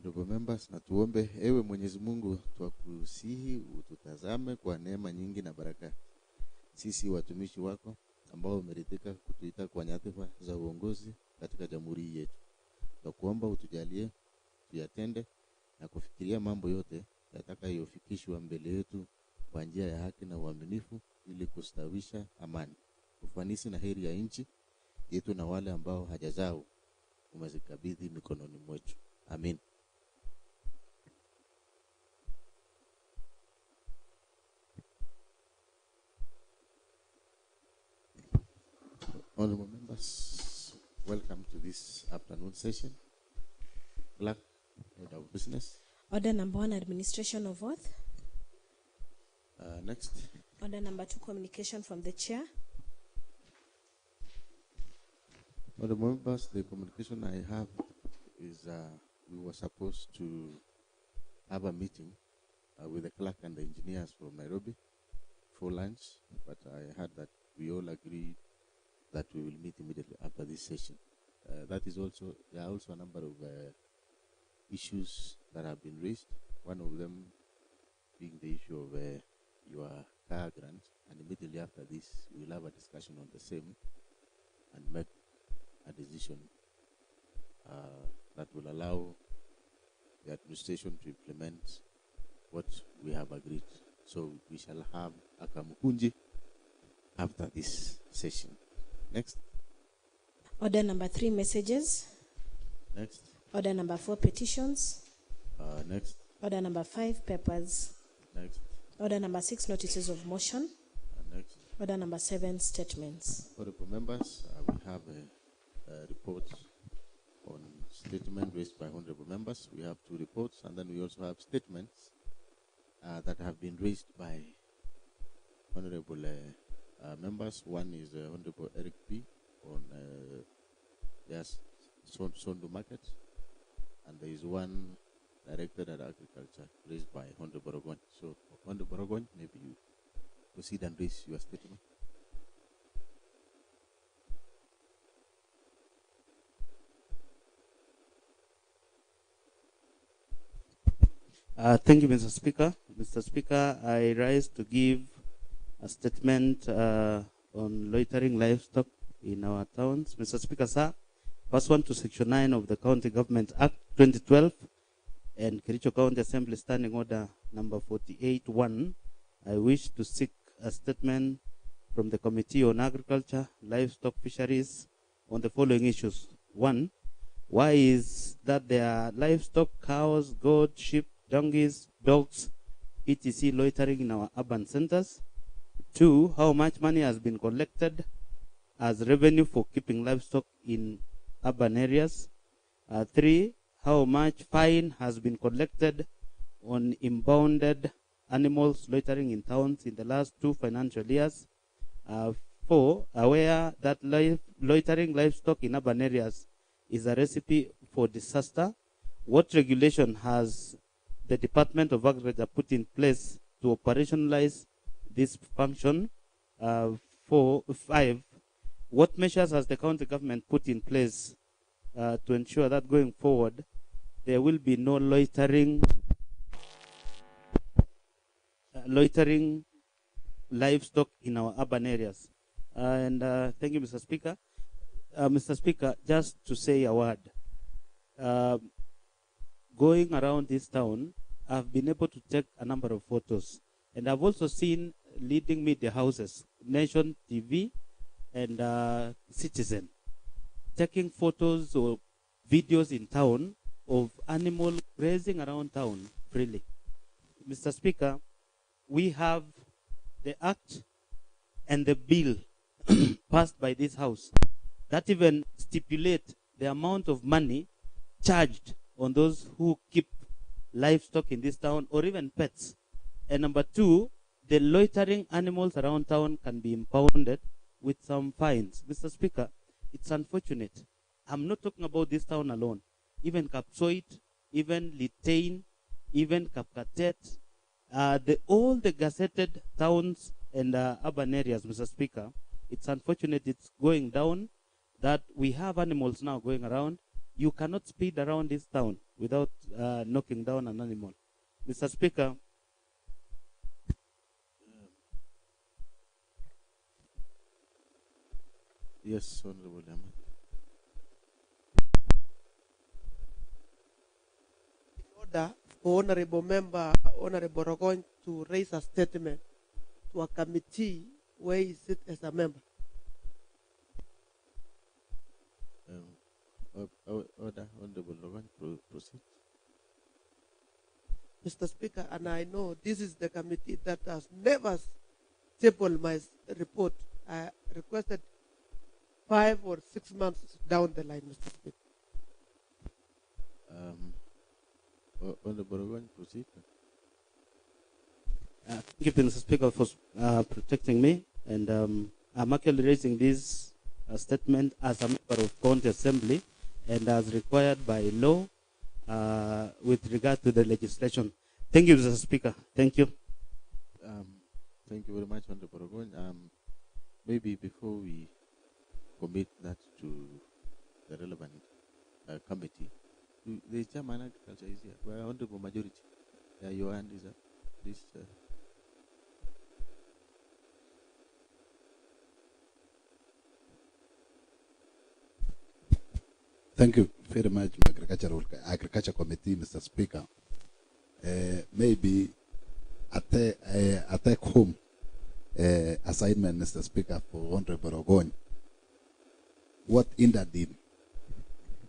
Honorable members, na tuombe. Ewe Mwenyezi Mungu, twakusihi ututazame kwa neema nyingi na baraka. Sisi watumishi wako ambao umeridhika kutuita kwa nyadhifa za uongozi katika jamhuri yetu. Tunakuomba utujalie tuyatende na kufikiria mambo yote yatakayofikishwa mbele yetu kwa njia ya haki na uaminifu, ili kustawisha amani, ufanisi na heri ya nchi yetu na wale ambao haja zao umezikabidhi mikononi mwetu. Amen. Honorable members, welcome to this afternoon session. Clerk, order of business. Order number 1, administration of oath. Next. Order number 2, communication from the chair. Honorable members, the communication I have is we were supposed to have a meeting with the clerk and the engineers from Nairobi for lunch, but I heard that we all agreed that we will meet immediately after this session. That is also, there are also a number of issues that have been raised. One of them being the issue of your car grant, and immediately after this, we will have a discussion on the same and make a decision that will allow the administration to implement what we have agreed. So we shall have a kamukunji after this session. Next. Order number 3, messages. Next. Order number 4, petitions. Next. Order number 5, papers. Next. Order number 6, notices of motion. Next. Order number 7, statements. Honorable members, we have a report on statement raised by honorable members. We have 2 reports, and then we also have statements that have been raised by honorable members. One is Honorable Eric P. on Sondu Market, and there is one directed at agriculture raised by Honorable Borogon. So, Honorable Borogon, maybe you proceed and raise your statement. Thank you, Mr. Speaker. Mr. Speaker, I rise to give a statement on loitering livestock in our towns. Mr. Speaker, sir, pursuant to Section 9 of the County Government Act 2012 and Kericho County Assembly Standing Order number 48-1, I wish to seek a statement from the Committee on Agriculture, Livestock, Fisheries on the following issues. 1, why is that there are livestock, cows, goats, sheep, donkeys, dogs, etc. loitering in our urban centers? 2, how much money has been collected as revenue for keeping livestock in urban areas? 3, how much fine has been collected on impounded animals loitering in towns in the last 2 financial years? 4, aware that loitering livestock in urban areas is a recipe for disaster, what regulation has the Department of Agriculture put in place to operationalize this function? 5, what measures has the county government put in place to ensure that going forward there will be no loitering livestock in our urban areas? Thank you, Mr. Speaker. Mr. Speaker, just to say a word, going around this town, I've been able to take a number of photos, and I've also seen leading media houses, Nation TV and Citizen, taking photos or videos in town of animals grazing around town freely. Mr. Speaker, we have the act and the bill passed by this house that even stipulate the amount of money charged on those who keep livestock in this town or even pets. And number 2, the loitering animals around town can be impounded with some fines. Mr. Speaker, it's unfortunate. I'm not talking about this town alone. Even Kapsoit, even Litein, even Kapkatet, all the gazetted towns and urban areas, Mr. Speaker, it's unfortunate it's going down, that we have animals now going around You cannot speed around this town without knocking down an animal. Mr. Speaker, Yes, Honorable Ahmed. Order for Honorable Member, Honorable Rogon, to raise a statement to a committee where he sits as a member. Order, Honorable Logan, proceed. Mr. Speaker, and I know this is the committee that has never tabled my report. I requested 5 or 6 months down the line, Mr. Speaker. Honorable Logan, proceed. thank you, Mr. Speaker, for protecting me. And I'm actually raising this statement as a member of County Assembly and as required by law with regard to the legislation. Thank you, Mr. Speaker. Thank you. Thank you very much, Honorable Logan. Maybe before we commit that to the relevant committee, the chairman agriculture is here. We are honorable majority. Your hand is up. Please. Thank you very much, Agriculture Committee, Mr. Speaker. Maybe I take home assignment, Mr. Speaker, for Honorable Rogon. What hindered him?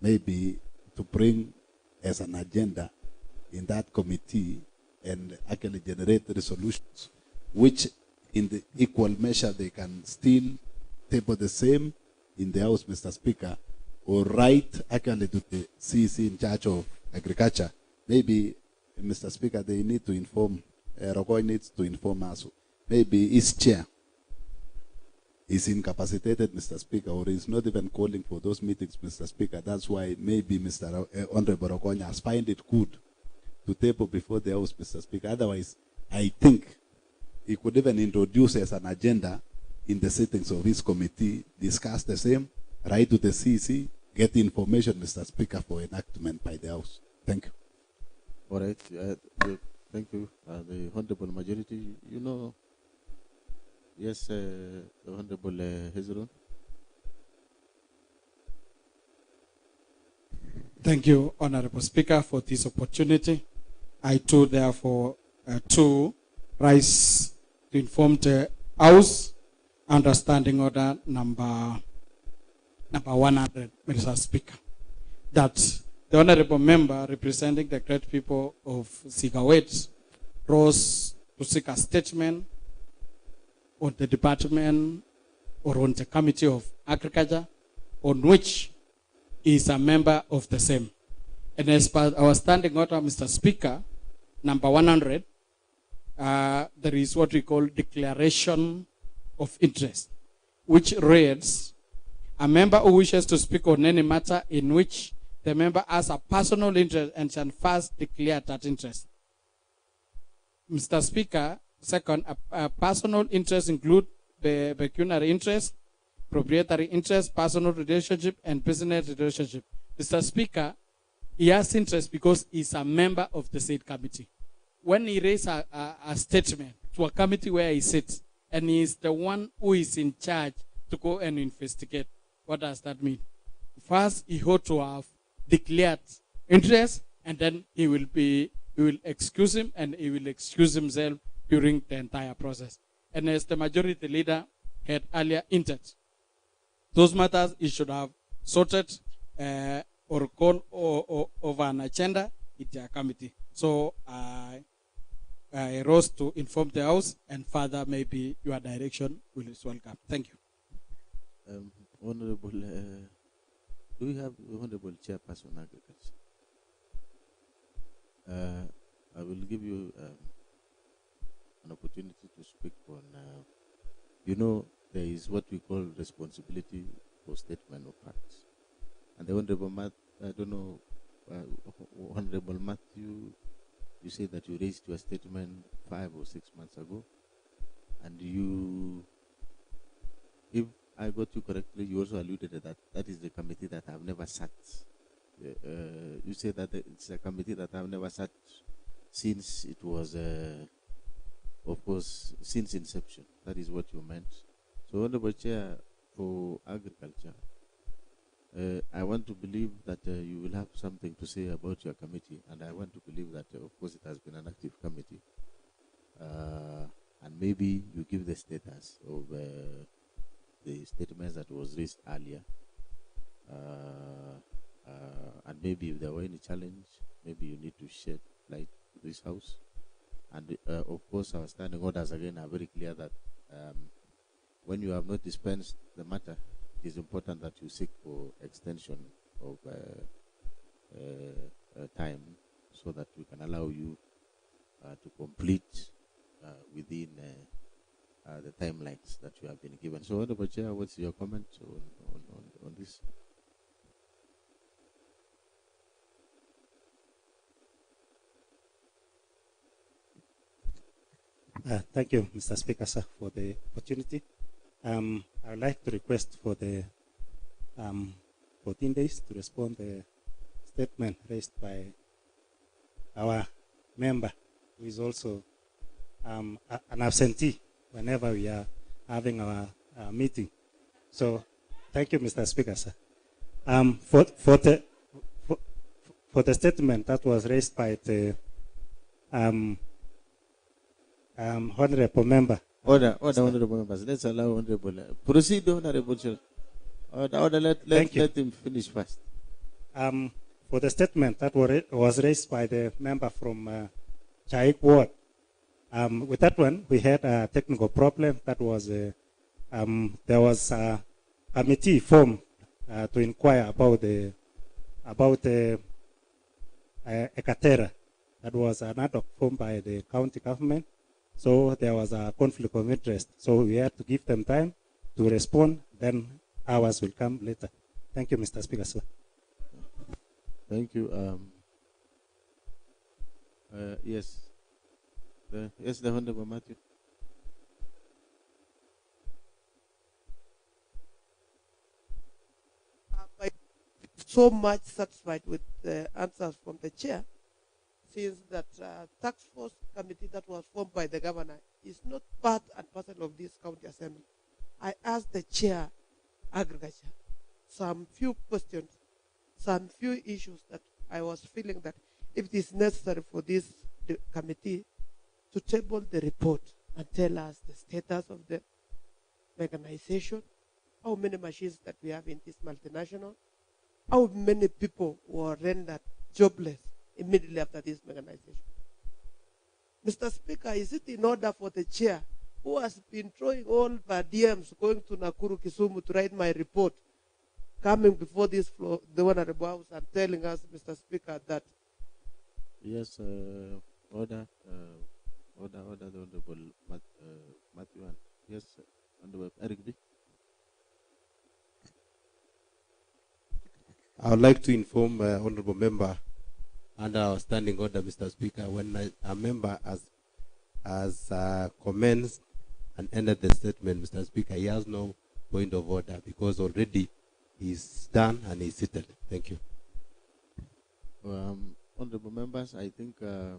Maybe to bring as an agenda in that committee and actually generate resolutions, which in the equal measure they can still table the same in the House, Mr. Speaker, or write actually to the CEC in charge of agriculture. Maybe, Mr. Speaker, they need to inform, Rogoy needs to inform us. Maybe his chair is incapacitated, Mr. Speaker, or is not even calling for those meetings, Mr. Speaker. That's why maybe Mr. Honorable Rogoy has find it good to table before the House, Mr. Speaker. Otherwise, I think he could even introduce as an agenda in the sittings of his committee, discuss the same, write to the CEC, get information, Mr. Speaker, for enactment by the House. Thank you. All right. Thank you. The Honorable Majority, you know, yes, the Honorable Hezron. Thank you, Honorable Speaker, for this opportunity. I too, therefore, to rise to inform the House under Standing Order number 100, Mr. Speaker, that the Honorable Member representing the great people of Sigawet rose to seek a statement on the department or on the Committee of Agriculture, on which he is a member of the same. And as per our standing order, Mr. Speaker, number 100, there is what we call declaration of interest, which reads, a member who wishes to speak on any matter in which the member has a personal interest and shall first declare that interest. Mr. Speaker, second, a personal interest include the pecuniary interest, proprietary interest, personal relationship, and business relationship. Mr. Speaker, he has interest because he's a member of the said committee. When he raises a statement to a committee where he sits, and he is the one who is in charge to go and investigate, what does that mean? First, he ought to have declared interest, and then he will excuse him, and he will excuse himself during the entire process. And as the majority leader had earlier hinted, those matters he should have sorted or called over an agenda in their committee. So I rose to inform the House, and further maybe your direction will is welcome. Thank you. Honorable, do you have Honorable Chairperson Agriculture? I will give you an opportunity to speak on, you know, there is what we call responsibility for statement of facts. And the Honorable I don't know, Honorable Matthew, you say that you raised your statement 5 or 6 months ago, and you, if I got you correctly, you also alluded to that is the committee that have never sat you say that it's a committee that I've never sat since it was, of course, since inception. That is what you meant. So, Honorable Chair for Agriculture, I want to believe that you will have something to say about your committee, and I want to believe that, of course, it has been an active committee. And maybe you give the status of the statements that was raised earlier. And maybe if there were any challenge, maybe you need to shed light to this house. And of course, our standing orders again are very clear that when you have not dispensed the matter, it is important that you seek for extension of time so that we can allow you to complete within the timelines that you have been given. So, Honorable Chair, what's your comment on this? Thank you, Mr. Speaker, sir, for the opportunity. I would like to request for the 14 days to respond to the statement raised by our member, who is also an absentee whenever we are having our meeting. So, thank you, Mr. Speaker, sir. For the statement that was raised by the honorable member. Order, honorable members. Let's allow honorable. Proceed, honorable chair. Order, let him finish first. For the statement that was raised by the member from Chaik Ward, with that one, we had a technical problem. That was there was a committee formed to inquire about the Ecatera. That was an ad hoc formed by the county government. So there was a conflict of interest. So we had to give them time to respond. Then ours will come later. Thank you, Mr. Speaker, sir. Thank you. Yes. Yes, the Honorable Matthew. I'm so much satisfied with the answers from the chair, since that task force committee that was formed by the governor is not part and parcel of this county assembly. I asked the chair, agriculture, some few questions, some few issues that I was feeling that if it is necessary for this committee to table the report and tell us the status of the mechanization, how many machines that we have in this multinational, how many people were rendered jobless immediately after this mechanization. Mr. Speaker, is it in order for the chair, who has been throwing all the DMs, going to Nakuru, Kisumu to write my report, coming before this floor, the Honorable House, and telling us, Mr. Speaker, that... Yes, order, the Honorable Matthew. Yes, Honorable Eric B. I would like to inform Honorable Member under our standing order, Mr. Speaker, when a member has commenced and ended the statement, Mr. Speaker, he has no point of order because already he's done and he's seated. Thank you. Honorable members, I think there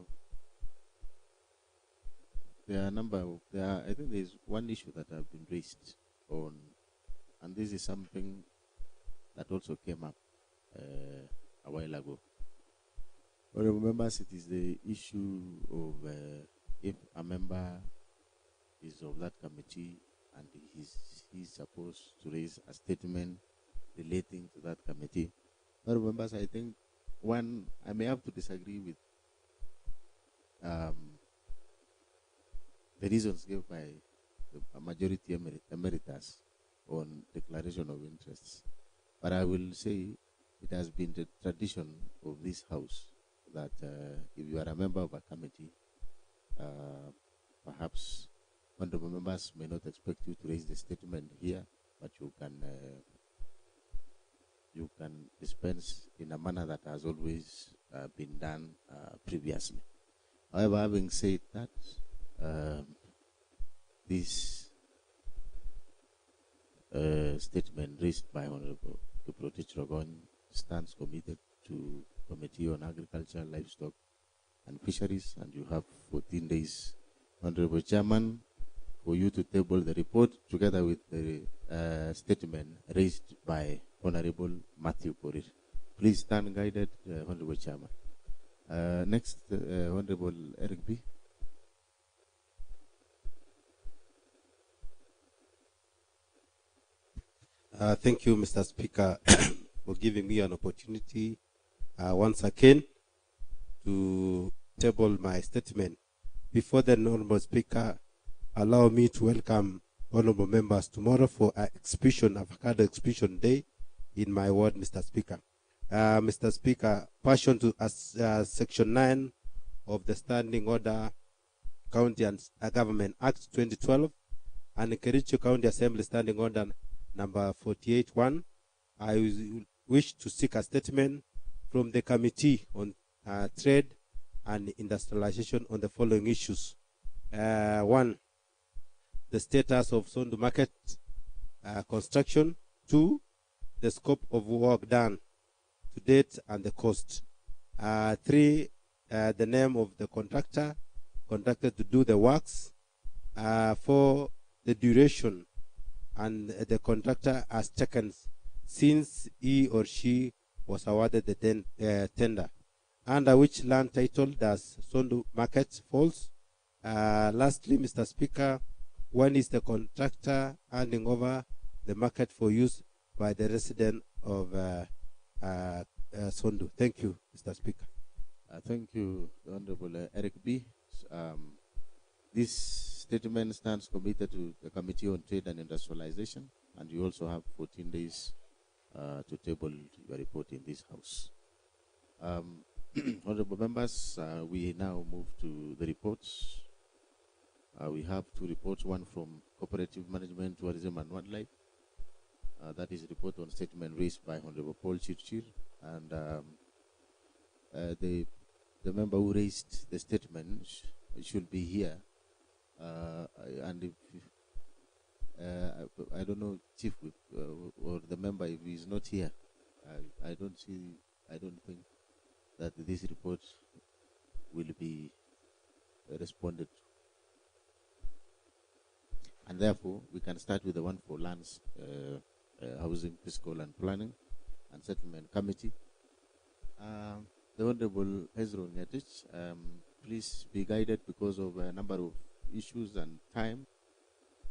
are a number of, I think there is one issue that have been raised on, and this is something that also came up a while ago. Honorable members, it is the issue of if a member is of that committee and he's supposed to raise a statement relating to that committee. Honorable members, I think one, I may have to disagree with the reasons given by the majority emeritus on declaration of interests. But I will say it has been the tradition of this house that if you are a member of a committee, perhaps honorable members may not expect you to raise the statement here, but you can dispense in a manner that has always been done previously. However, having said that, this statement raised by Honorable Kiprotich Rogon stands committed to Committee on Agriculture, Livestock and Fisheries, and you have 14 days, Honorable Chairman, for you to table the report together with the statement raised by Honorable Matthew Korir. Please stand guided, Honorable Chairman. Next, Honorable Eric B. Thank you, Mr. Speaker, for giving me an opportunity once again to table my statement. Before the Honorable Speaker, allow me to welcome honorable members tomorrow for Avocado Exhibition Day in my ward, Mr. Speaker. Mr. Speaker, pursuant to Section 9 of the Standing Order County and Government Act 2012 and the Kericho County Assembly Standing Order number 48-1, I wish to seek a statement from the Committee on Trade and Industrialization on the following issues. 1, the status of Sondu Market construction. 2, the scope of work done to date and the cost. 3, the name of the contractor to do the works. 4, the duration and the contractor has taken since he or she was awarded the tender. Under which land title does Sondu Market falls? Lastly, Mr. Speaker, when is the contractor handing over the market for use by the resident of Sondu? Thank you, Mr. Speaker. Thank you, Honorable Eric B. This statement stands committed to the Committee on Trade and Industrialization, and you also have 14 days to table your report in this House. Honorable members, we now move to the reports. We have 2 reports, one from Cooperative Management, Tourism and Wildlife. That is a report on statement raised by Honorable Paul Chirchir, and the member who raised the statement should be here. And if I don't know, Chief Whip or the member, if he is not here, I don't think that this report will be responded to. And therefore, we can start with the one for Lands, Housing, Fiscal and Planning and Settlement Committee. The Honorable Hezron Nyatich, please be guided because of a number of issues and time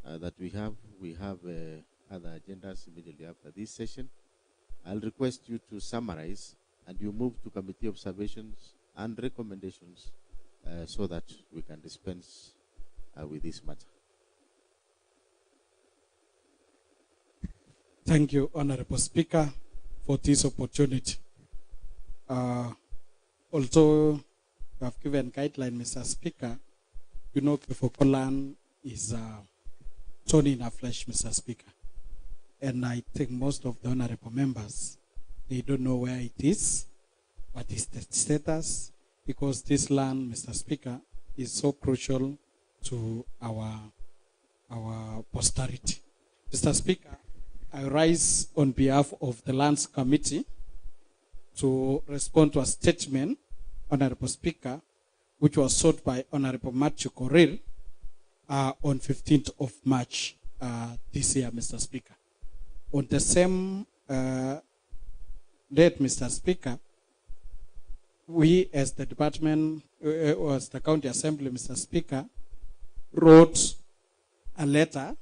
that we have. We have other agendas immediately after this session. I'll request you to summarize and you move to committee observations and recommendations so that we can dispense with this matter. Thank you, Honorable Speaker, for this opportunity. Also, you have given guideline, Mr. Speaker. You know, Kifokolan is thorn in our flesh, Mr. Speaker. And I think most of the honorable members, they don't know where it is, what is the status, because this land, Mr. Speaker, is so crucial to our posterity. Mr. Speaker, I rise on behalf of the Lands Committee to respond to a statement, Honorable Speaker, which was sought by Honorable Matthew Korir on 15th of March this year, Mr. Speaker. On the same date, Mr. Speaker, we as the department, as the County Assembly, Mr. Speaker, wrote a letter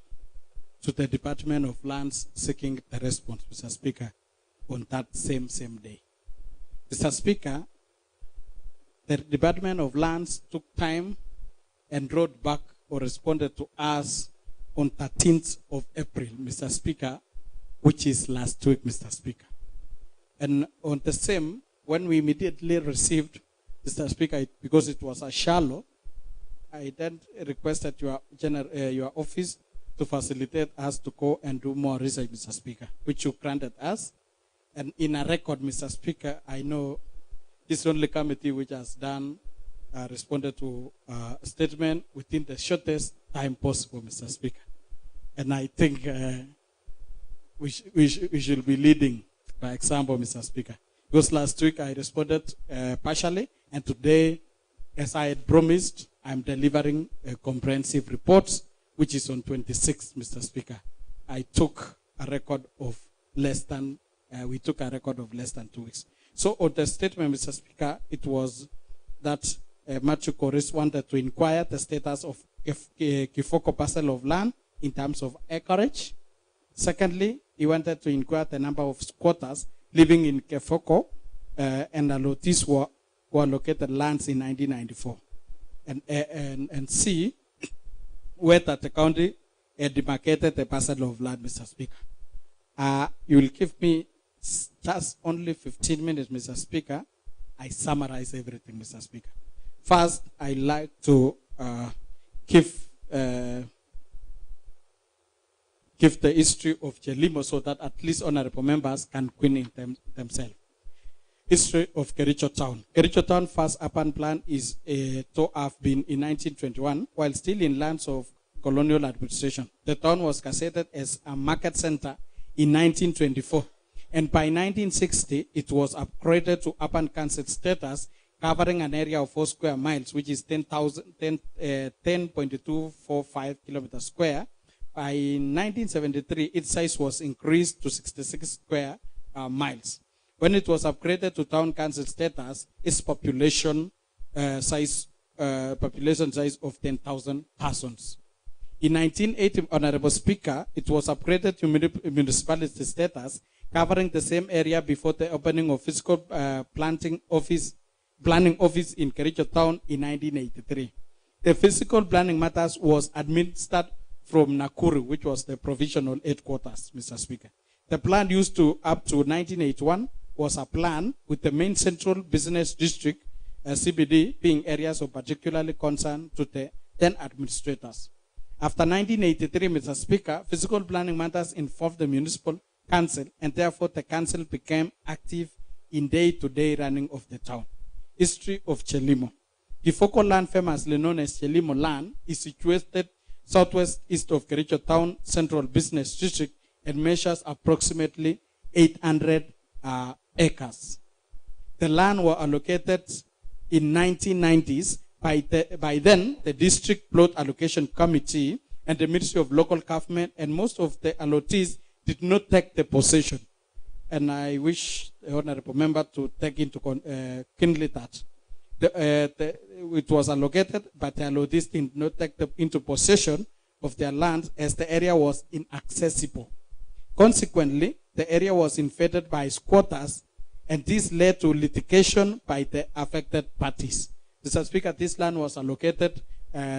to the Department of Lands seeking the response, Mr. Speaker, on that same day. Mr. Speaker, the Department of Lands took time and wrote back or responded to us on 13th of April, Mr. Speaker, which is last week, Mr. Speaker. And on the same, when we immediately received, Mr. Speaker, because it was a shallow, I then requested your office to facilitate us to go and do more research, Mr. Speaker, which you granted us. And in a record, Mr. Speaker, I know this is the only committee which has done, responded to a statement within the shortest time possible, Mr. Speaker. And I think we should be leading by example, Mr. Speaker. Because last week I responded partially, and today, as I had promised, I'm delivering a comprehensive report, which is on 26th, Mr. Speaker. I took a record of less than 2 weeks. So on the statement, Mr. Speaker, it was that Matthew Koris wanted to inquire the status of Kifoko parcel of land in terms of acreage. Secondly, he wanted to inquire the number of squatters living in Kifoko and allotees who were located lands in 1994. And C, whether the county had demarcated the parcel of land, Mr. Speaker. You will give me just only 15 minutes, Mr. Speaker. I summarize everything, Mr. Speaker. First, I like to give the history of Chelimo so that at least honorable members can queen in themselves. History of Kericho Town. Kericho Town first urban plan is to have been in 1921, while still in lands of colonial administration. The town was gazetted as a market center in 1924. And by 1960, it was upgraded to urban council status, covering an area of 4 square miles, which is 10.245 kilometers square. By 1973, its size was increased to 66 square miles. When it was upgraded to town council status, its population size of 10,000 persons. In 1980, Honorable Speaker, it was upgraded to municipality status, covering the same area before the opening of physical planning office in Kericho Town in 1983. The physical planning matters was administered from Nakuru, which was the provisional headquarters, Mr. Speaker. The plan used to up to 1981 was a plan with the main central business district, CBD, being areas of particularly concern to the then administrators. After 1983, Mr. Speaker, physical planning matters involved the municipal council, and therefore the council became active in day-to-day running of the town. History of Chelimo. Kifoko land, famously known as Chelimo land, is situated southwest east of Kericho Town Central Business District and measures approximately 800 acres. The land was allocated in 1990s. By then, the District Plot Allocation Committee and the Ministry of Local Government and most of the allottees did not take the possession. And I wish the honorable member to take into kindly that. It was allocated, but the allottees did not take into possession of their land as the area was inaccessible. Consequently, the area was invaded by squatters, and this led to litigation by the affected parties. Mr. Speaker, this land was allocated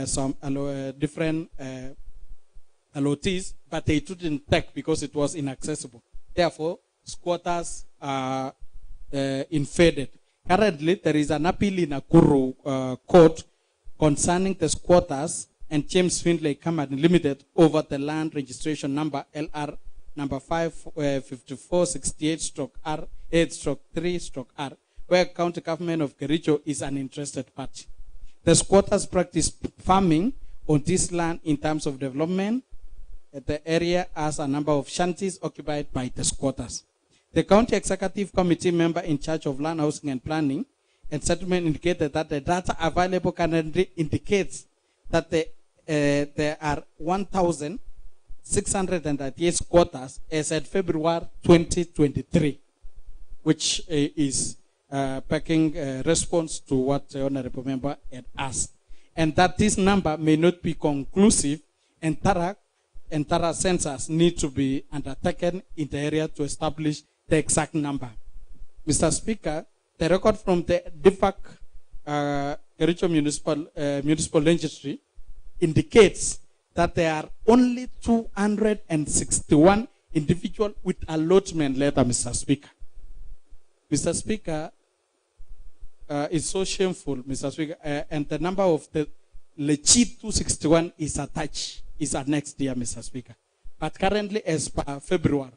some different allottees, but they didn't take because it was inaccessible. Therefore, squatters invaded. Currently, there is an appeal in Nakuru court concerning the squatters and James Findlay Company Limited over the land registration number LR number 55468/R8/3/R, where county government of Kericho is an interested party. The squatters practice farming on this land in terms of development. The area has a number of shanties occupied by the squatters. The county executive committee member in charge of land housing and planning and settlement indicated that the data available currently indicates that there are 1,638 squatters as at February 2023, which is packing response to what the honorable member had asked, and that this number may not be conclusive, and thorough census need to be undertaken in the area to establish the exact number. Mr. Speaker, the record from the DFAC Kericho Municipal Registry indicates that there are only 261 individuals with allotment letter, Mr. Speaker. Mr. Speaker, it's so shameful, Mr. Speaker, and the number of the legit 261 is attached, is annexed here, Mr. Speaker. But currently, as per February,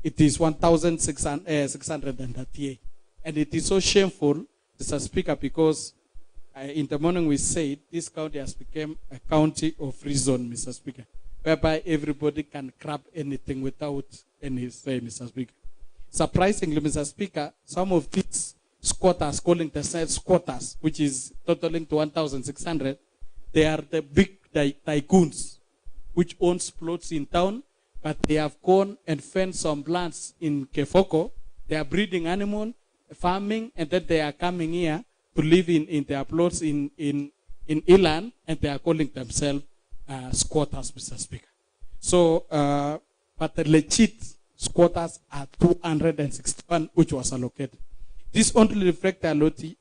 it is 1,638. And it is so shameful, Mr. Speaker, because in the morning we said this county has become a county of reason, Mr. Speaker, whereby everybody can grab anything without any say, Mr. Speaker. surprisingly, Mr. Speaker, some of these squatters, calling themselves squatters, which is totaling to 1,600, they are the big tycoons, which owns plots in town, but they have gone and fenced some lands in Kefoko. They are breeding animal, farming, and then they are coming here to live in their plots in Ilan, and they are calling themselves squatters, Mr. Speaker. So, but the legit squatters are 261, which was allocated. This only reflects the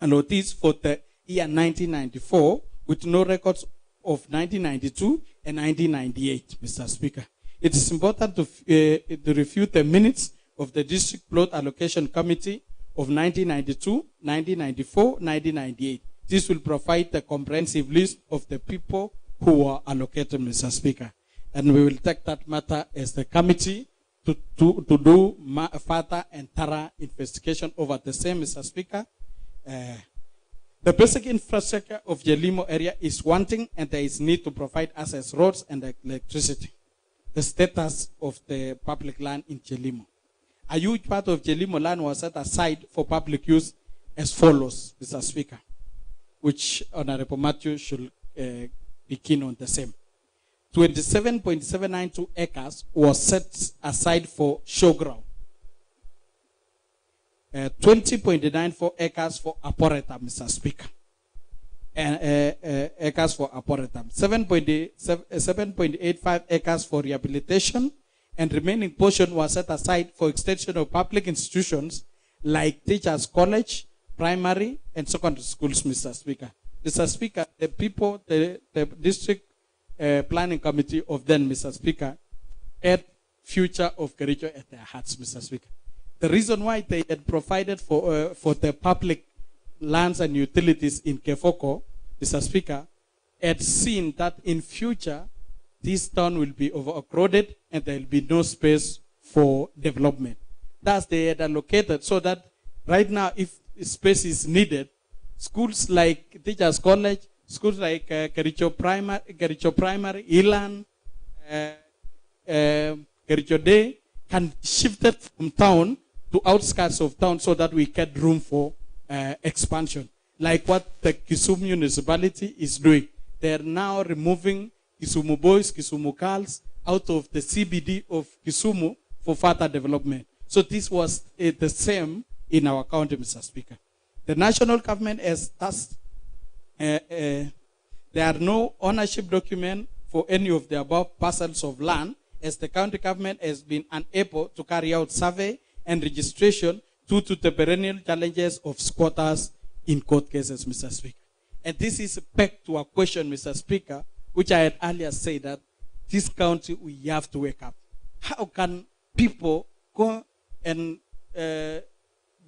allottees for the year 1994, with no records of 1992 and 1998, Mr. Speaker. It is important to refute the minutes of the District Plot Allocation Committee of 1992, 1994, 1998. This will provide a comprehensive list of the people who were allocated, Mr. Speaker. And we will take that matter as the committee to do further and thorough investigation over the same, Mr. Speaker. The basic infrastructure of Jelimo area is wanting, and there is need to provide access roads and electricity. The status of the public land in Jelimo. A huge part of Jelimo land was set aside for public use as follows, Mr. Speaker, which Honorable Matthew should be keen on the same. 27.792 acres was set aside for showground. 20.94 acres for arboretum, Mr. Speaker. Acres for arboretum. 7.85 acres for rehabilitation, and remaining portion was set aside for extension of public institutions like Teachers College, primary, and secondary schools, Mr. Speaker. Mr. Speaker, the people, the district planning committee of then, Mr. Speaker, had future of Kericho at their hearts, Mr. Speaker. The reason why they had provided for the public lands and utilities in Kefoko, Mr. Speaker, had seen that in future, this town will be overcrowded and there will be no space for development. Thus, they had allocated so that right now, if space is needed, schools like Teachers College, schools like Kericho Primary, Ilan, Kericho Day, can be shifted from town to outskirts of town so that we get room for expansion. Like what the Kisumu municipality is doing. They are now removing Kisumu boys, Kisumu girls out of the CBD of Kisumu for further development. So this was the same in our county, Mr. Speaker. The national government has thus, there are no ownership document for any of the above parcels of land, as the county government has been unable to carry out survey and registration due to the perennial challenges of squatters in court cases, Mr. Speaker. And this is back to a question, Mr. Speaker, which I had earlier said that this county, we have to wake up. How can people go and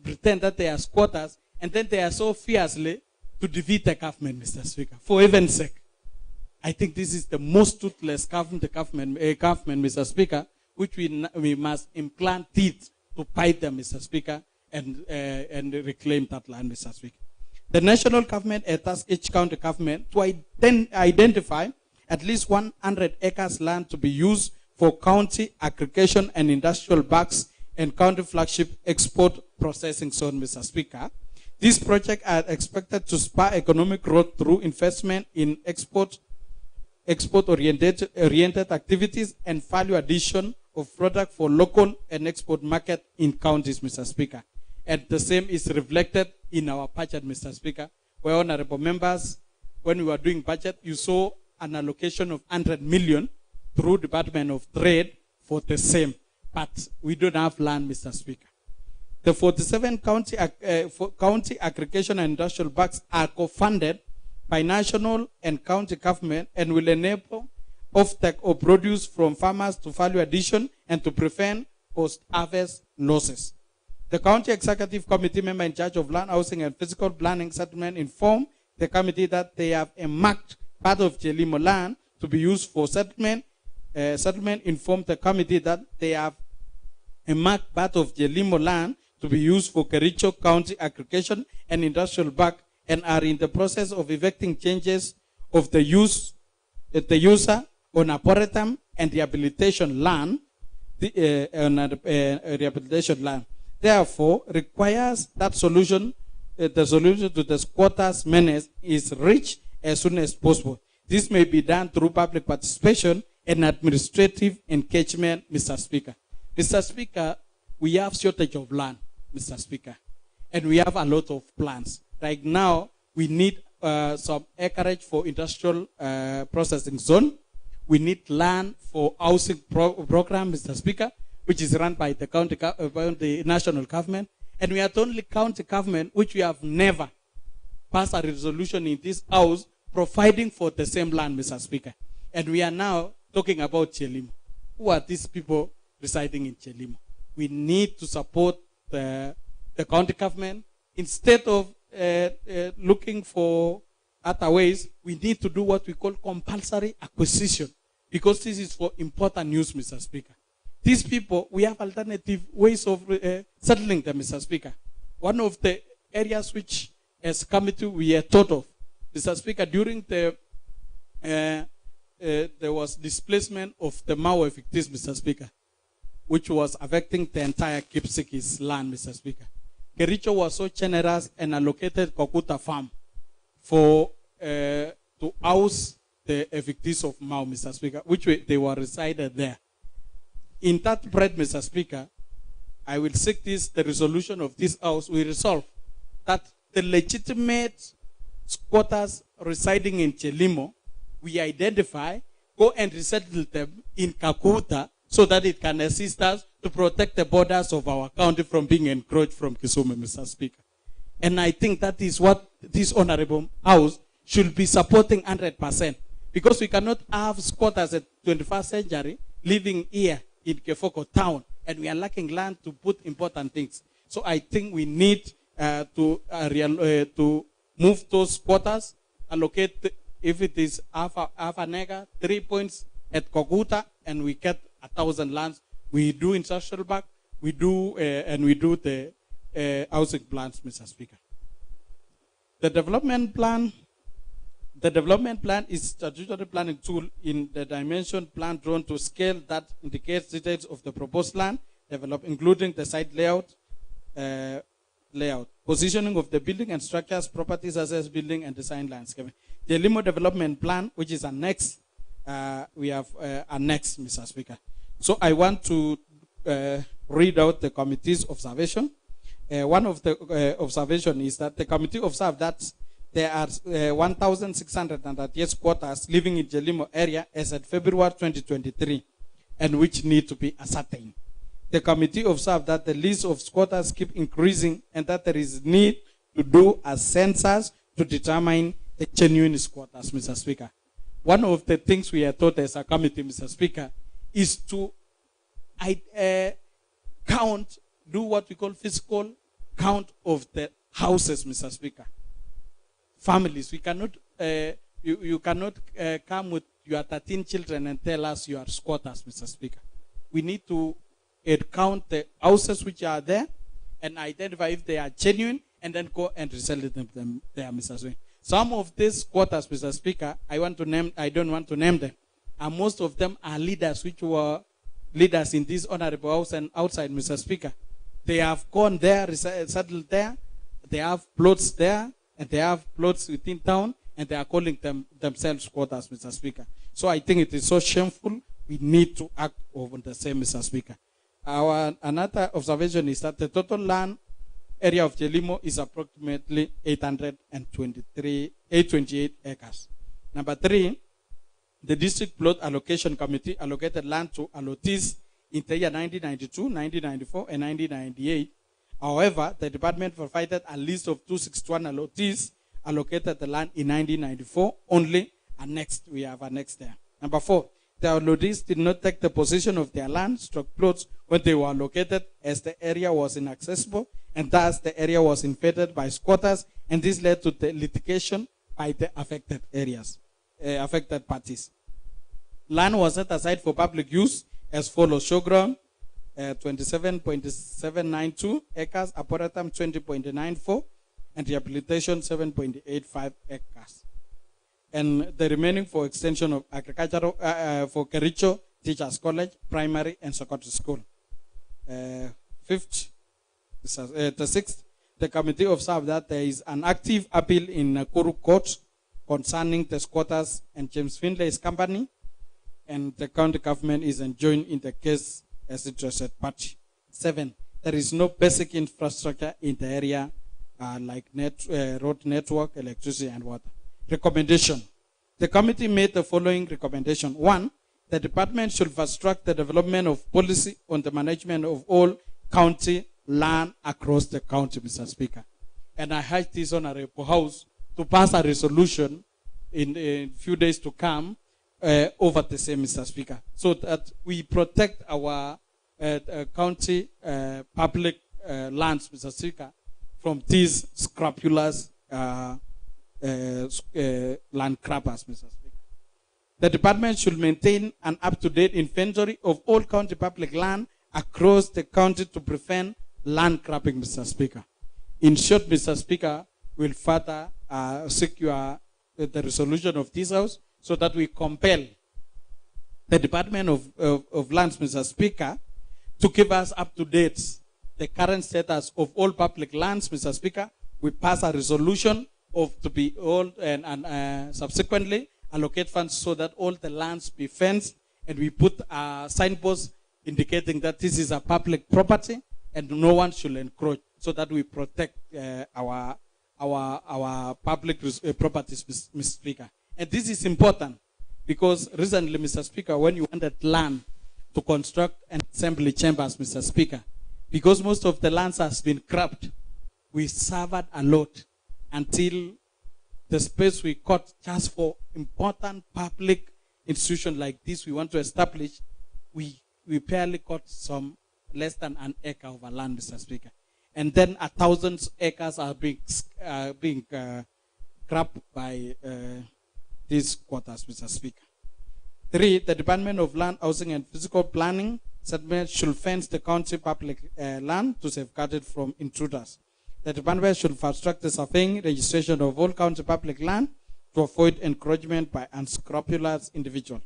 pretend that they are squatters and then they are so fiercely to defeat the government, Mr. Speaker, for heaven's sake? I think this is the most toothless government, Mr. Speaker, which we must implant teeth to fight them, Mr. Speaker, and reclaim that land, Mr. Speaker. The national government has tasked each county government to identify at least 100 acres land to be used for county aggregation and industrial parks and county flagship export processing zone, Mr. Speaker. These projects are expected to spur economic growth through investment in export-oriented activities and value addition of product for local and export market in counties, Mr. Speaker. And the same is reflected in our budget, Mr. Speaker, where honorable members, when we were doing budget, you saw an allocation of 100 million through Department of Trade for the same. But we don't have land, Mr. Speaker. The 47 county aggregation and industrial parks are co-funded by national and county government and will enable offtake of produce from farmers to value addition and to prevent post-harvest losses. The county executive committee member in charge of land, housing, and physical planning settlement informed the committee that they have earmarked part of Jelimo land to be used for settlement. Settlement informed the committee that they have earmarked part of Jelimo land to be used for Kericho County aggregation and industrial park, and are in the process of effecting changes of the user on arboretum and rehabilitation land. rehabilitation land. Therefore, requires that solution, the solution to the squatters' menace is reached as soon as possible. This may be done through public participation and administrative engagement, Mr. Speaker. Mr. Speaker, we have shortage of land, Mr. Speaker, and we have a lot of plans. Right now, we need some acreage for industrial processing zone. We need land for housing program, Mr. Speaker, which is run by the the national government. And we are the only county government which we have never passed a resolution in this house providing for the same land, Mr. Speaker. And we are now talking about Chelimo. Who are these people residing in Chelimo? We need to support the county government. Instead of looking for other ways, we need to do what we call compulsory acquisition, because this is for important use, Mr. Speaker. These people, we have alternative ways of settling them, Mr. Speaker. One of the areas which, as a committee, we are thought of, Mr. Speaker, during the there was displacement of the Mau evictees, Mr. Speaker, which was affecting the entire Kipsigis land, Mr. Speaker. Kericho was so generous and allocated Kokuta farm for to house the evictees of Mau, Mr. Speaker, which they were resided there. In that bread, Mr. Speaker, I will seek the resolution of this house. We resolve that the legitimate squatters residing in Chelimo, we identify, go and resettle them in Kakuta so that it can assist us to protect the borders of our county from being encroached from Kisumu, Mr. Speaker. And I think that is what this honorable house should be supporting 100%. Because we cannot have squatters at 21st century living here in Kefoko town, and we are lacking land to put important things. So I think we need to move those squatters, allocate, if it is half an acre, 3 points at Kokuta, and we get 1,000 lands. We do industrial back, we do the housing plans, Mr. Speaker. The development plan is statutory planning tool in the dimension plan drawn to scale that indicates details of the proposed land developed, including the site layout, positioning of the building and structures, properties, access, building, and design landscaping. The Limo development plan, which is annexed, we have annexed, Mr. Speaker. So I want to read out the committee's observation. One of the observation is that the committee observed that there are 1,638 squatters living in Chelimo area as at February 2023, and which need to be ascertained. The committee observed that the list of squatters keep increasing and that there is need to do a census to determine the genuine squatters, Mr. Speaker. One of the things we are taught as a committee, Mr. Speaker, is to count, do what we call physical count of the houses, Mr. Speaker. Families, we cannot, you cannot come with your 13 children and tell us you are squatters, Mr. Speaker. We need to count the houses which are there and identify if they are genuine and then go and resettle them there, Mr. Speaker. Some of these squatters, Mr. Speaker, I don't want to name them, and most of them are leaders which were leaders in this honorable house and outside, Mr. Speaker. They have gone there, settled there, they have plots there, and they have plots within town, and they are calling themselves squatters, Mr. Speaker. So I think it is so shameful. We need to act over the same, Mr. Speaker. Another observation is that the total land area of Chelimo is approximately 828 acres. Number 3, the district plot allocation committee allocated land to allottees in the year 1992, 1994, and 1998. However, the department provided a list of 261 allottees allocated the land in 1994 only. We have annexed there. Number 4, the allottees did not take the possession of their land, plots, when they were allocated, as the area was inaccessible, and thus the area was invaded by squatters, and this led to the litigation by the affected parties. Land was set aside for public use as follows: showground 27.792 acres, arboretum 20.94, and rehabilitation 7.85 acres. And the remaining for extension of agricultural, for Kericho, Teachers College, primary and secondary school. Fifth, the sixth, the committee observed that there is an active appeal in Nakuru Court concerning the squatters and James Finlay's company, and the county government is enjoined in the case as interested party. 7, there is no basic infrastructure in the area like road network, electricity, and water. Recommendation. The committee made the following recommendation. 1, the department should fast-track the development of policy on the management of all county land across the county, Mr. Speaker. And I urge this Honorable House to pass a resolution in a few days to come over the same, Mr. Speaker, so that we protect our county public lands, Mr. Speaker, from these scrupulous land grabbers, Mr. Speaker. The department should maintain an up-to-date inventory of all county public land across the county to prevent land grabbing, Mr. Speaker. In short, Mr. Speaker, we'll further secure the resolution of this House so that we compel the Department of Lands, Mr. Speaker, to give us up to date the current status of all public lands, Mr. Speaker. We pass a resolution to be all and subsequently allocate funds so that all the lands be fenced, and we put a signpost indicating that this is a public property and no one should encroach, so that we protect our public properties, Mr. Speaker. And this is important because recently, Mr. Speaker, when you wanted land to construct an assembly chambers, Mr. Speaker, because most of the lands has been grabbed, we suffered a lot until the space we got just for important public institution like this we want to establish, we barely got some less than an acre of land, Mr. Speaker. And then 1,000 acres are being grabbed by these quarters, Mr. Speaker. 3, the Department of Land, Housing and Physical Planning Settlement should fence the county public land to safeguard it from intruders. The department should fast-track the surveying registration of all county public land to avoid encroachment by unscrupulous individuals.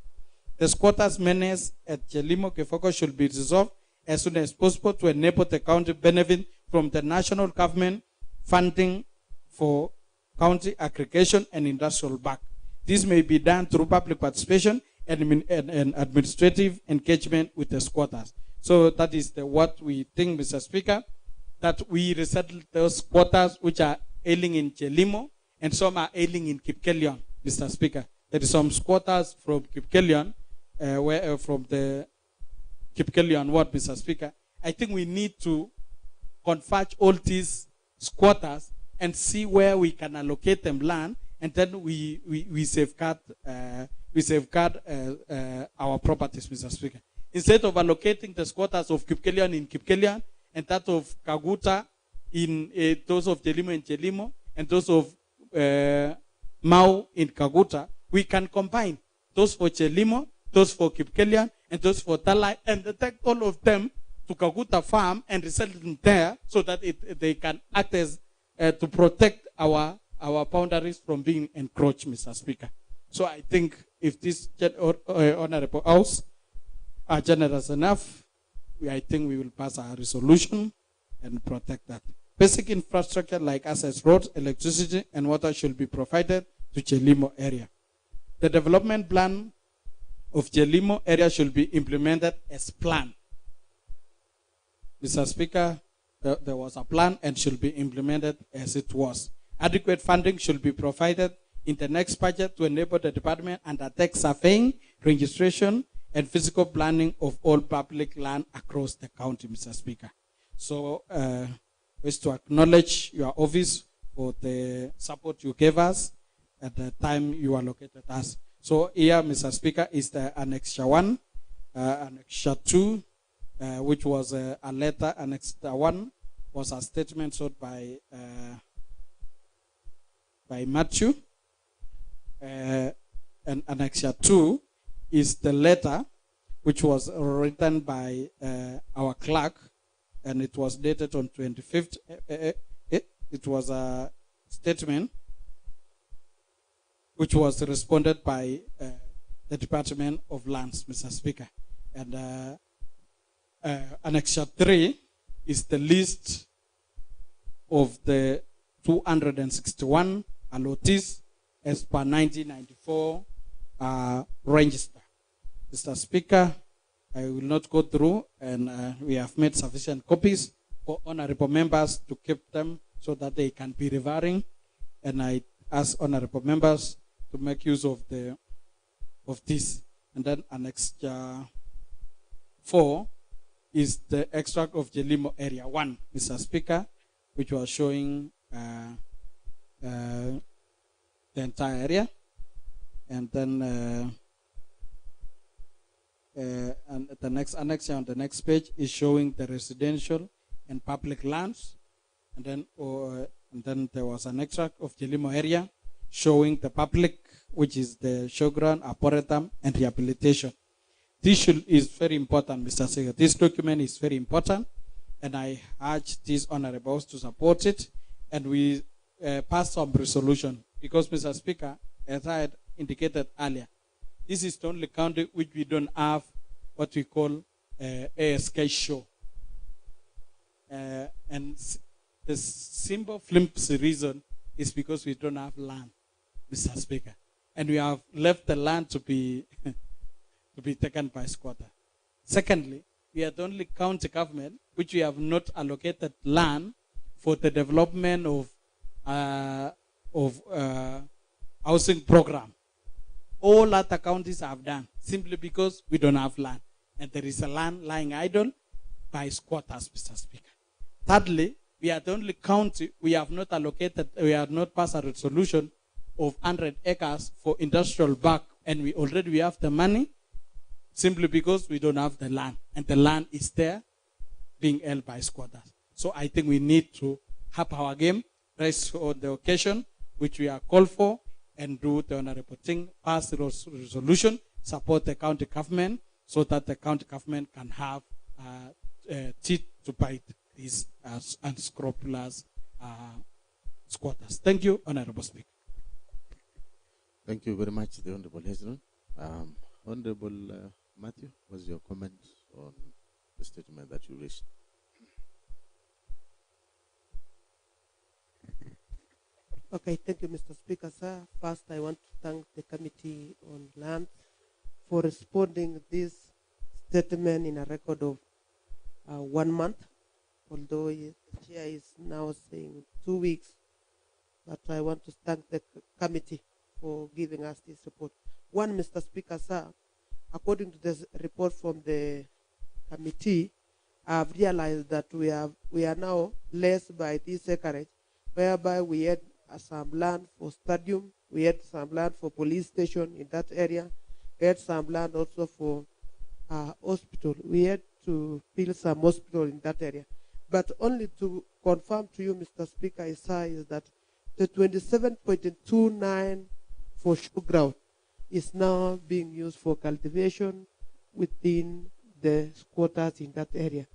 The squatters' menace at Chelimo Kifoko should be resolved as soon as possible to enable the county benefit from the national government funding for county aggregation and industrial park. This may be done through public participation and administrative engagement with the squatters. So that is what we think, Mr. Speaker, that we resettle those squatters which are ailing in Chelimo and some are ailing in Kipkelion, Mr. Speaker. There is some squatters from Kipkelion, from the Kipkelion ward, Mr. Speaker. I think we need to converge all these squatters and see where we can allocate them land, and then we safeguard our properties, Mr. Speaker. Instead of allocating the squatters of Kipkelion in Kipkelion and that of Kaguta in those of Chelimo in Chelimo and those of Mau in Kaguta, we can combine those for Chelimo, those for Kipkelion, and those for Talai, and take all of them to Kaguta farm and resettle them there so that they can act as to protect our boundaries from being encroached, Mr. Speaker. So I think if this Honorable House are generous enough, I think we will pass our resolution and protect that. Basic infrastructure like access roads, electricity, and water should be provided to Chelimo area. The development plan of Chelimo area should be implemented as planned. Mr. Speaker, there was a plan and should be implemented as it was. Adequate funding should be provided in the next budget to enable the department undertake surveying, registration, and physical planning of all public land across the county, Mr. Speaker. So, wish to acknowledge your office for the support you gave us at the time you allocated us. So here, Mr. Speaker, is the Annexure 1, Annexure 2, which was a letter. Annexure 1 was a statement sought by Matthew. And Annexure 2 is the letter which was written by our clerk, and it was dated on 25th. It was a statement which was responded by the Department of Lands, Mr. Speaker. And Annexure 3 is the list of the 261 allottees as per 1994 register. Mr. Speaker, I will not go through, and we have made sufficient copies for honorable members to keep them so that they can be referring. And I ask honorable members to make use of this. And then Annexure 4 is the extract of Jelimo Area 1, Mr. Speaker, which was showing the entire area. And then and the next annexure on the next page is showing the residential and public lands. And then there was an extract of Jelimo area showing the public, which is the showground, arboretum, and rehabilitation. This is very important, Mr. Speaker. This document is very important, and I urge these honorables to support it. And we pass some resolution because, Mr. Speaker, as I had indicated earlier, this is the only county which we don't have what we call ASK show. And the simple flimsy reason is because we don't have land, Mr. Speaker. And we have left the land to be to be taken by squatter. Secondly, we are the only county government which we have not allocated land for the development of housing program. All other counties have done simply because we don't have land. And there is a land lying idle by squatters, Mr. Speaker. Thirdly, we are the only county we have not allocated, we have not passed a resolution of 100 acres for industrial park, and we already have the money simply because we don't have the land. And the land is there being held by squatters. So I think we need to have our game, rise on the occasion which we are called for, and do the honorable thing, pass the resolution, support the county government so that the county government can have teeth to bite these unscrupulous squatters. Thank you, Honorable Speaker. Thank you very much, the Honorable Hezron. Honorable Matthew, what's your comment on the statement that you raised? Okay, thank you, Mr. Speaker, sir. First, I want to thank the Committee on Land for responding this statement in a record of 1 month, although the chair is now saying 2 weeks. But I want to thank the committee for giving us this report. One, Mr. Speaker, sir, according to this report from the committee, I've realized that we are now less by this acreage, whereby we had some land for stadium, we had some land for police station in that area, we had some land also for hospital. We had to build some hospital in that area. But only to confirm to you, Mr. Speaker, is that the 27.29 for showground is now being used for cultivation within the squatters in that area.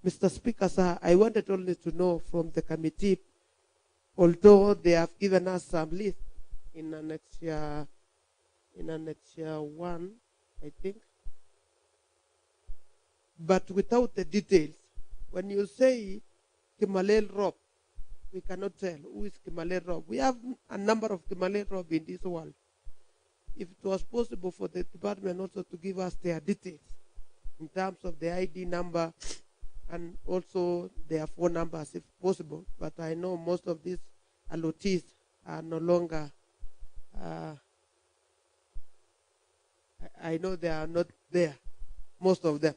Mr. Speaker, sir, I wanted only to know from the committee, although they have given us some list in Annexure 1, I think, but without the details. When you say Kimalel Rob, we cannot tell who is Kimalel Rob. We have a number of Kimalel Rob in this world. If it was possible for the department also to give us their details in terms of the ID number and also their phone numbers if possible. But I know most of these allottees are no longer, I know they are not there, most of them.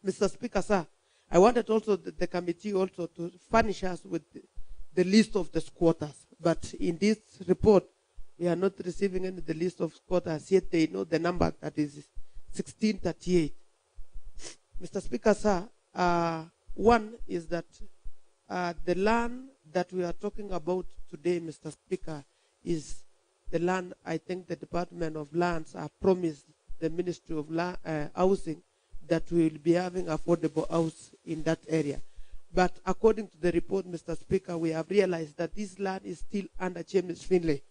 Mr. Speaker, sir, I wanted also the committee also to furnish us with the list of the squatters. But in this report, we are not receiving any the list of squatters, yet they know the number that is 1638. Mr. Speaker, sir, one is that the land that we are talking about today, Mr. Speaker, is the land I think the Department of Lands have promised the Ministry of Housing that we will be having affordable house in that area. But according to the report, Mr. Speaker, we have realized that this land is still under James Finlay,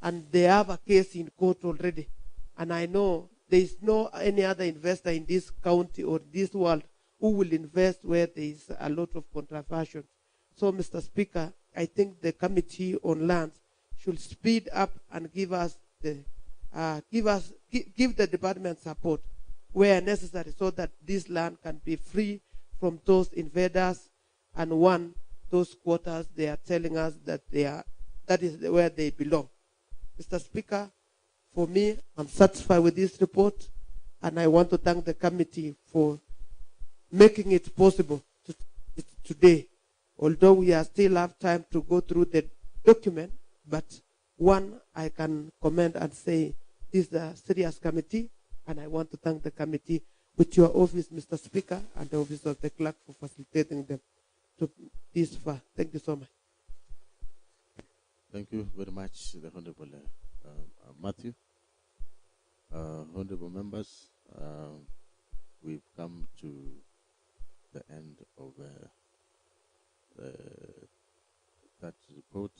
and they have a case in court already. And I know there is no any other investor in this county or this world who will invest where there is a lot of controversy. So, Mr. Speaker, I think the Committee on Lands should speed up and give the department support where necessary, so that this land can be free from those invaders and those quotas they are telling us that that is where they belong. Mr. Speaker, for me, I'm satisfied with this report, and I want to thank the committee for making it possible today. Although we are still have time to go through the document, but I can comment and say this is a serious committee, and I want to thank the committee with your office, Mr. Speaker, and the office of the clerk for facilitating them to this far. Thank you so much. Thank you very much, the Honorable Matthew. Honorable members, we've come to the end of that report.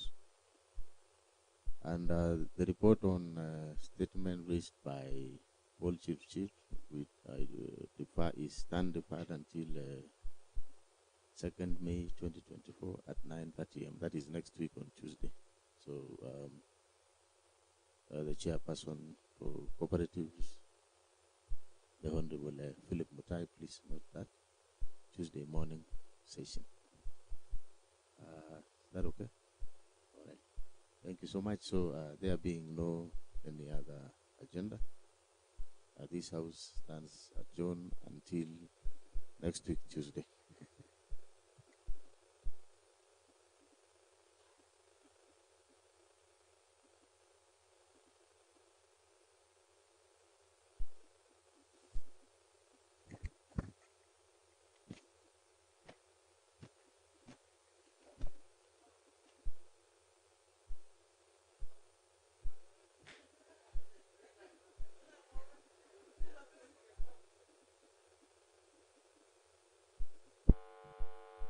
And the report on statement raised by all chiefs, which I is stand deferred until 2nd May 2024 at 9:30 a.m. That is next week on Tuesday. So the chairperson for cooperatives, the Honorable Philip Mutai, please note that Tuesday morning session. Is that okay? All right. Thank you so much. So there being no any other agenda, this house stands adjourned until next week Tuesday.